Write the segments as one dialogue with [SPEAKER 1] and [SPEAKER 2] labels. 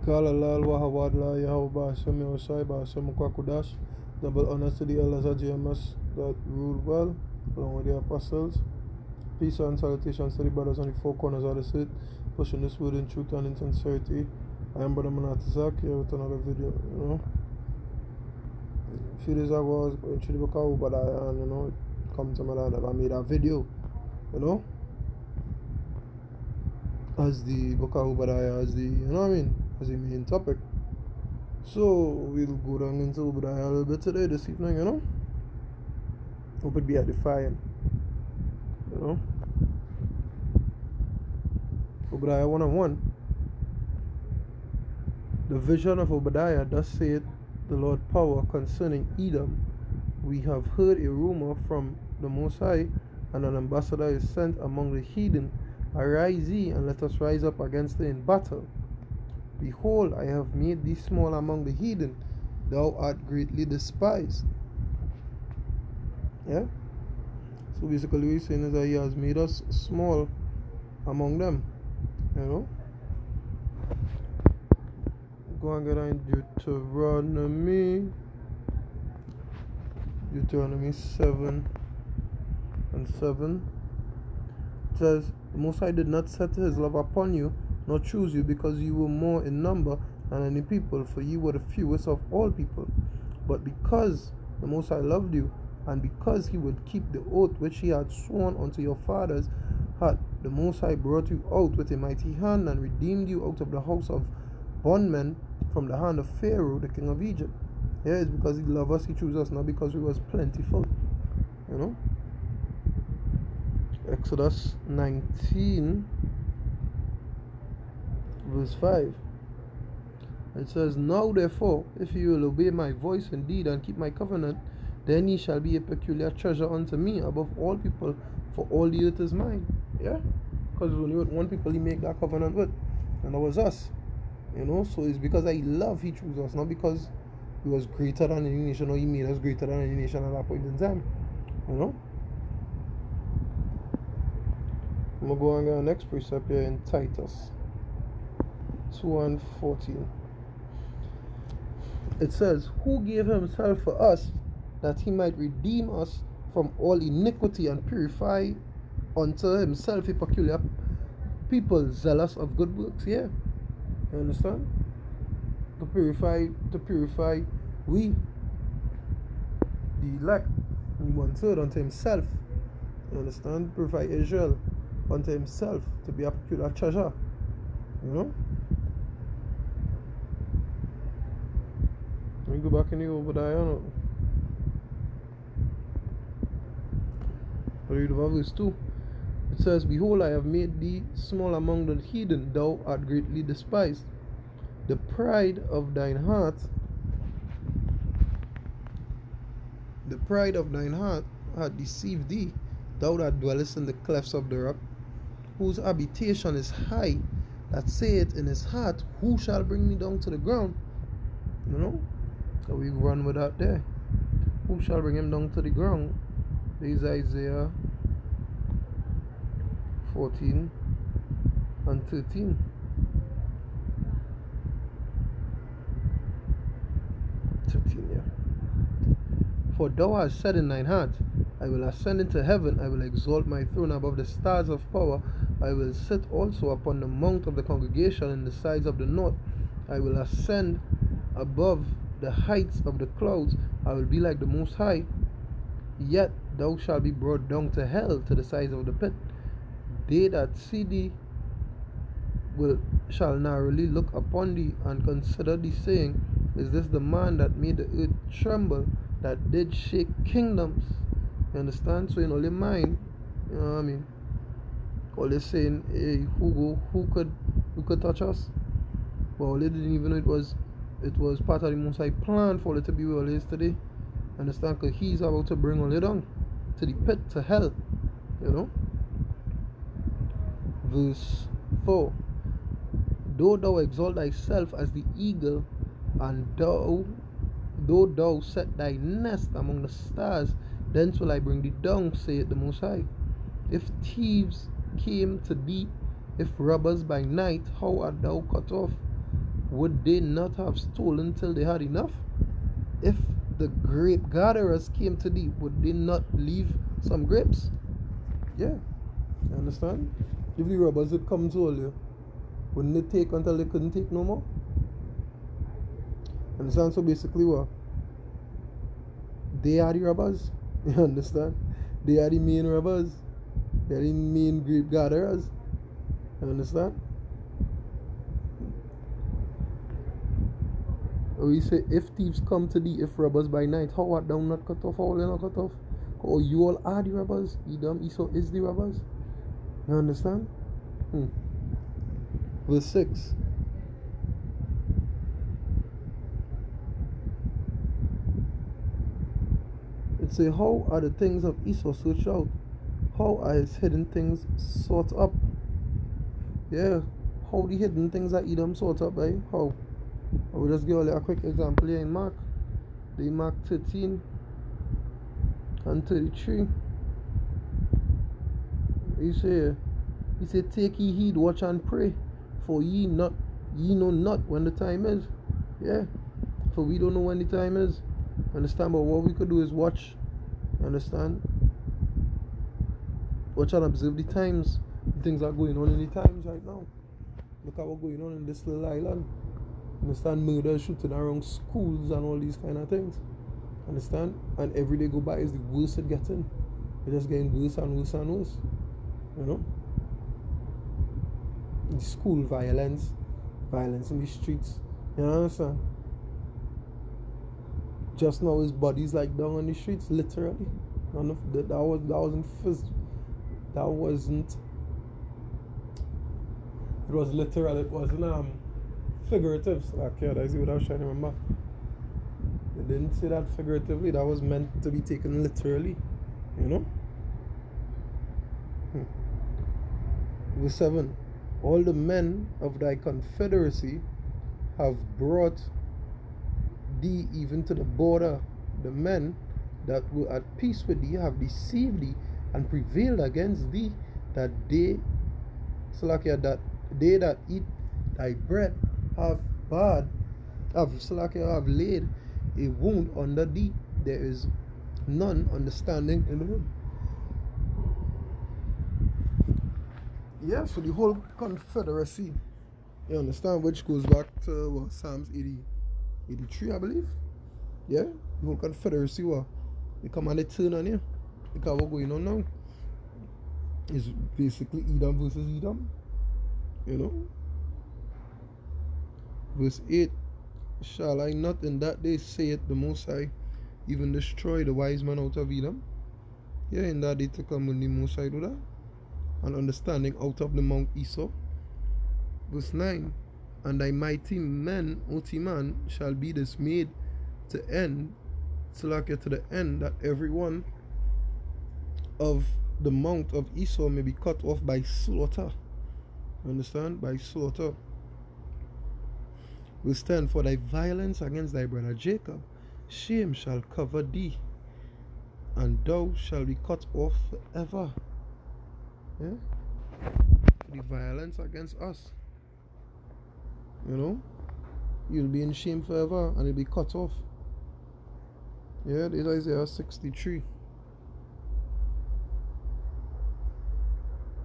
[SPEAKER 1] Kala lal wahawad la Yahweh Semi Osai ba Semi Kwakudash. Double honors to the elders of GMS that ruled well, along with the apostles. Peace and salutations to the brothers on the four corners of the state, pushing this word in truth and in sincerity. I am Brother Manatizak here with another video, A few days ago I was going through the book of Obadiah and it come to my mind that I made a video, as the book of Obadiah as the as the main topic. So we'll go down into Obadiah a little bit today, this evening, Hope it be edifying. Obadiah 1:1. The vision of Obadiah, thus saith the Lord power concerning Edom. We have heard a rumor from the Most High, and an ambassador is sent among the heathen. Arise ye, and let us rise up against thee in battle. Behold, I have made thee small among the heathen, thou art greatly despised. Yeah? So basically what he's saying is that he has made us small among them. Go and get on Deuteronomy 7:7. It says, the Most High did not set his love upon you, nor choose you, because you were more in number than any people, for you were the fewest of all people. But because the Most High loved you, and because he would keep the oath which he had sworn unto your fathers, hath the Most High brought you out with a mighty hand, and redeemed you out of the house of bondmen, from the hand of Pharaoh, the king of Egypt. Yeah, it's because he loved us, he chose us, not because we was plentiful. Exodus 19 verse 5. It says, now therefore, if you will obey my voice indeed, and keep my covenant, then ye shall be a peculiar treasure unto me above all people, for all the earth is mine. Yeah? Because only with one people he make that covenant with, and that was us. So it's because I love he chose us, not because he was greater than any nation, or he made us greater than any nation at that point in time. I'm going to go on to the next precept here in Titus 2:14. It says, who gave himself for us, that he might redeem us from all iniquity, and purify unto himself a peculiar people, zealous of good works. Yeah, you understand? To purify we, the elect, and 1/3 unto himself. You understand? Purify Israel unto himself, to be a peculiar treasure. Let me go back in the Obadiah. Read verse 2. It says, behold, I have made thee small among the heathen, thou art greatly despised. The pride of thine heart hath deceived thee, thou that dwellest in the clefts of the rock, whose habitation is high, that saith in his heart, who shall bring me down to the ground? So we run with that there. Who shall bring him down to the ground? There is Isaiah 14 and 13. For thou hast said in thine heart, I will ascend into heaven, I will exalt my throne above the stars of power, I will sit also upon the mount of the congregation in the sides of the north, I will ascend above the heights of the clouds, I will be like the Most High. Yet thou shalt be brought down to hell, to the sides of the pit. They that see thee shall narrowly look upon thee, and consider thee, saying, is this the man that made the earth tremble, that did shake kingdoms? You understand? So in all your mind, all they're saying, hey, who could touch us? Well, they didn't even know it was part of the Most High plan for it to be where it is today. Understand? Because he's about to bring all it down to the pit, to hell. Verse 4. Though thou exalt thyself as the eagle, and though thou set thy nest among the stars, thence will I bring thee down, saith the Most High. If thieves came to thee, if robbers by night, how art thou cut off? would they not have stolen till they had enough? If the grape gatherers came to thee, would they not leave some grapes? Yeah, you understand? If the robbers would come to all you, wouldn't they take until they couldn't take no more? Understand? So basically what? They are the robbers. You understand? They are the main robbers. They are the main grape gatherers. You understand? We say if thieves come to thee, if robbers by night, how art thou not cut off? How are they not cut off? Or you all are the robbers. Esau is the robbers. You understand? Verse 6. It say, how are the things of Esau searched out? How are his hidden things sought up? Yeah. How the hidden things are Edom sought up, eh? How? I will just give you a quick example here in Mark. The Mark 13 and 33. He say, take ye heed, watch and pray, for ye know not when the time is. Yeah. For we don't know when the time is. Understand? But what we could do is watch. Understand? Watch and observe the times. The things that are going on in the times right now. Look at what's going on in this little island. Understand? Murder, shooting around schools and all these kind of things. Understand? And every day go by is the worse it getting. It's just getting worse and worse and worse. You know? The school violence in the streets. You understand? Just now his body's like down on the streets, literally. That wasn't physical. That wasn't. It was literal. It wasn't figurative. So okay, that's what I was trying to remember. They didn't say that figuratively. That was meant to be taken literally. You know. Verse 7. All the men of thy confederacy have brought thee even to the border. The men that were at peace with thee have deceived thee and prevailed against thee, that they that eat thy bread have laid a wound under thee. There is none understanding in the room. Yeah, so the whole confederacy, you understand, which goes back to Psalms 83, I believe. Yeah, the whole confederacy, they come and they turn on you. Because what's going on now is basically Edom versus Edom. You know? Verse 8. Shall I not in that day, saith the Most High, even destroy the wise man out of Edom? Yeah, in that day to come when the Most High do that. And understanding out of the Mount Esau. Verse 9. And thy mighty men, O Teman, shall be dismayed to the end, that every one of the mount of Esau may be cut off by slaughter. Understand? By slaughter. Verse 10. For thy violence against thy brother Jacob, shame shall cover thee, and thou shalt be cut off forever. Yeah? The violence against us. You know? You'll be in shame forever and you'll be cut off. Yeah, this is Isaiah 63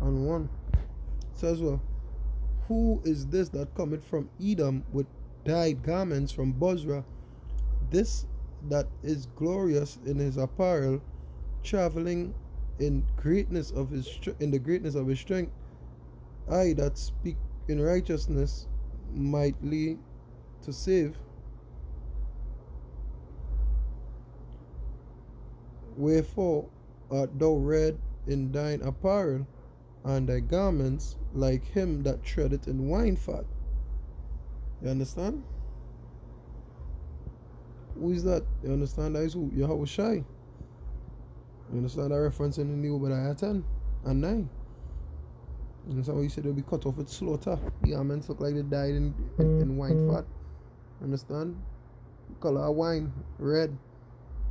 [SPEAKER 1] and 1. It says, well, who is this that cometh from Edom with dyed garments from Bozrah? This that is glorious in his apparel, traveling in the greatness of his strength. I that speak in righteousness, mightily to save. Wherefore art thou red in thine apparel, and thy garments like him that treadeth in wine fat? You understand? Who is that? You understand? That is who? Yahushai. You understand that reference in the Obadiah 10 and 9? You understand what he said? They'll be cut off with slaughter. The garments look like they died in wine fat. Understand? Color of wine, red.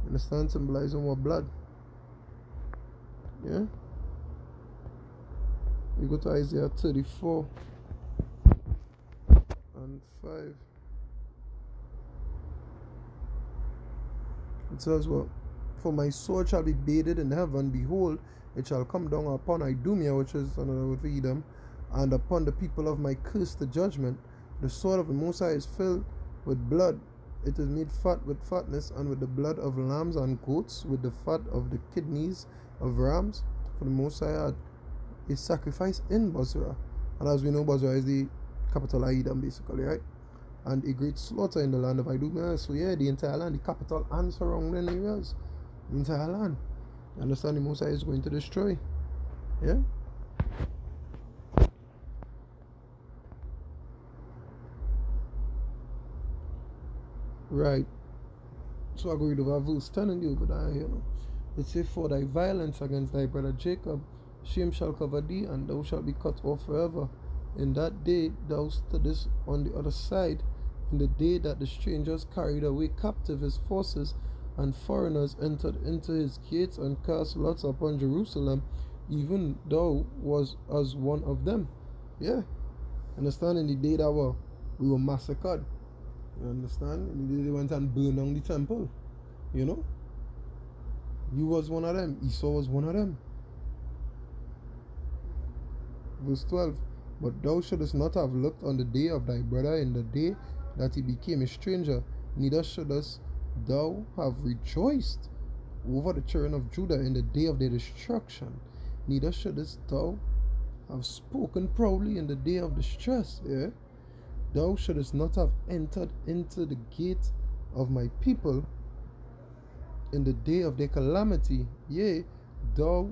[SPEAKER 1] Understand? Symbolizing more blood. Yeah? We go to Isaiah 34 and and 5. It says, well, for my sword shall be bathed in heaven, behold, it shall come down upon Idumea, which is another word for Edom, and upon the people of my curse the judgment. The sword of the Most High is filled with blood. It is made fat with fatness, and with the blood of lambs and goats, with the fat of the kidneys of rams. For the Most High had a sacrifice in Bozrah. And as we know, Bozrah is the capital of Edom, basically, right? And a great slaughter in the land of Idumea. So yeah, the entire land, the capital and surrounding areas, the entire land. You understand, the Most High is going to destroy. Yeah. Right. So I go read over verse 10 in the Obadiah, It says, for thy violence against thy brother Jacob, shame shall cover thee, and thou shalt be cut off forever. In that day thou stoodest on the other side, in the day that the strangers carried away captive his forces, and foreigners entered into his gates and cast lots upon Jerusalem, even thou was as one of them. Yeah. Understand, in the day that we were massacred. You understand? In the day they went and burned down the temple. You was one of them. Esau was one of them. Verse 12. But thou shouldest not have looked on the day of thy brother in the day that he became a stranger, neither shouldest thou have rejoiced over the children of Judah in the day of their destruction, neither shouldest thou have spoken proudly in the day of distress. Yeah? Thou shouldest not have entered into the gate of my people in the day of their calamity. Yea, thou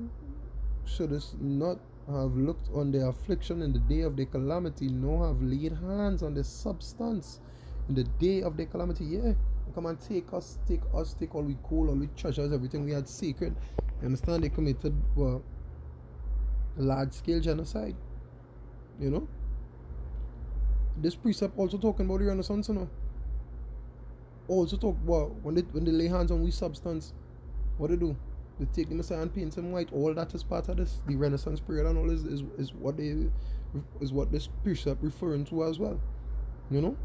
[SPEAKER 1] shouldest not have looked on their affliction in the day of their calamity, nor have laid hands on their substance in the day of their calamity. Yeah, come and take all we gold, all we treasures, everything we had sacred. You understand? They committed large scale genocide. This precept also talking about the Renaissance, Also talk about when they lay hands on we substance, what they do? They take the Messiah and paint him white. All that is part of this. The Renaissance period and all is what this precept referring to as well. Because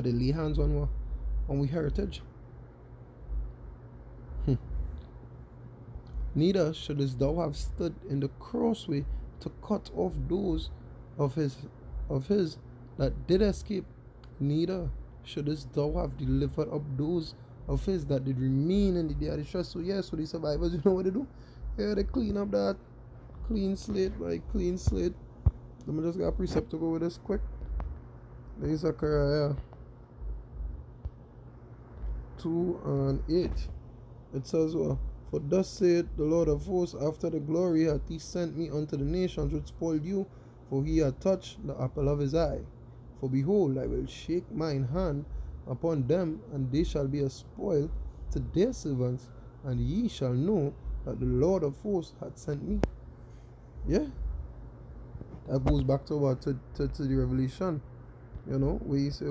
[SPEAKER 1] they lay hands on we heritage. Neither shouldest thou have stood in the crossway to cut off those of his that did escape, neither shouldest thou have delivered up those of his that did remain in the day of distress. So the survivors, you know what they do? Yeah, they clean up that clean slate. Let me just get a precept to go with this quick. There is Zechariah 2 and 8. It says, for thus saith the Lord of hosts, after the glory hath he sent me unto the nations which spoiled you, for he hath touched the apple of his eye. For behold, I will shake mine hand upon them, and they shall be a spoil to their servants, and ye shall know that the Lord of hosts hath sent me. Yeah, that goes back to the Revelation, where you say,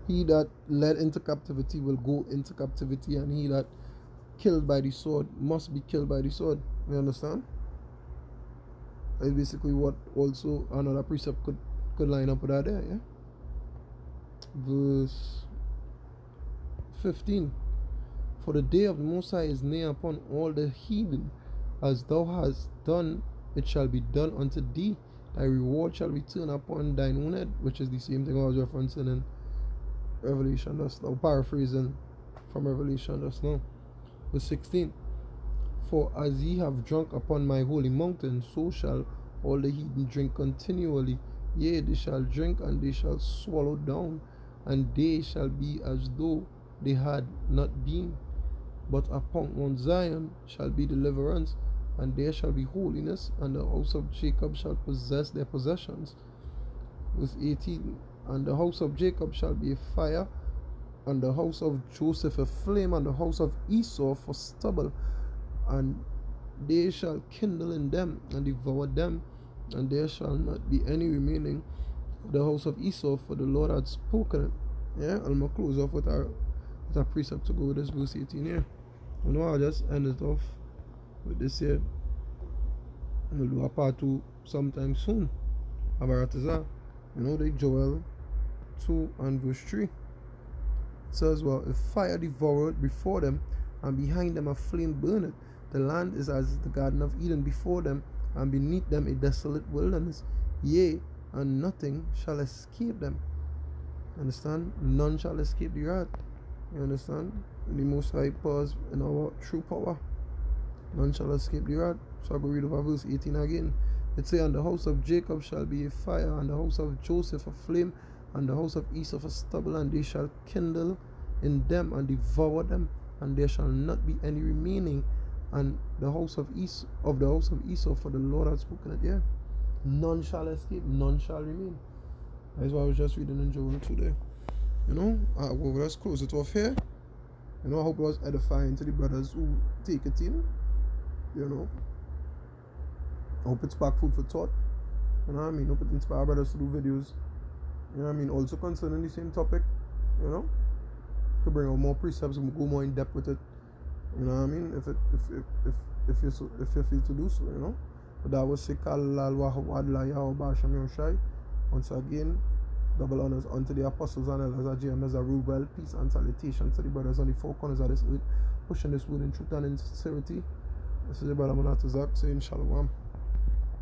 [SPEAKER 1] he that led into captivity will go into captivity, and he that killed by the sword must be killed by the sword. You understand? That's basically what also another precept could line up with that there, yeah? Verse 15. For the day of the Most High is near upon all the heathen. As thou hast done, it shall be done unto thee. Thy reward shall return upon thine own head, which is the same thing I was referencing in Revelation just now, paraphrasing from Revelation just now. Verse 16. For as ye have drunk upon my holy mountain, so shall all the heathen drink continually. Yea, they shall drink, and they shall swallow down, and they shall be as though they had not been. But upon Mount Zion shall be deliverance, and there shall be holiness, and the house of Jacob shall possess their possessions. Verse 18. And the house of Jacob shall be a fire, and the house of Joseph a flame, and the house of Esau for stubble, and they shall kindle in them and devour them, and there shall not be any remaining of the house of Esau, for the Lord had spoken it. Yeah, I'm gonna close off with our precept to go with this verse 18 here. I'll just end it off with this here. We'll do a part 2 sometime soon. Abaratazar. The Joel 2 and verse 3. It says, well, if fire devoured before them, and behind them a flame burneth, the land is as the Garden of Eden before them, and beneath them a desolate wilderness. Yea, and nothing shall escape them. Understand? None shall escape the wrath. You understand? The Most High pause in our true power. None shall escape the wrath. So I go read over verse 18 again. It say, and the house of Jacob shall be a fire, and the house of Joseph a flame, and the house of Esau a stubble, and they shall kindle in them and devour them, and there shall not be any remaining. And the house of Esau, for the Lord hath spoken it. Yeah, none shall escape, none shall remain. That's why I was just reading in Joel today. Well, let's close it off here. I hope it was edifying to the brothers who take it in. I hope it's back food for thought. Hope it inspire brothers to do videos. Also concerning the same topic. Could bring out more precepts and go more in depth with it. If you feel to do so. But that was once again, double honors unto the apostles and elders at Gms.S.O.T.E. rule well, peace and salutations to the brothers on the four corners of this earth, pushing this word in truth and in sincerity. This is your brother Manatazak saying Shalom.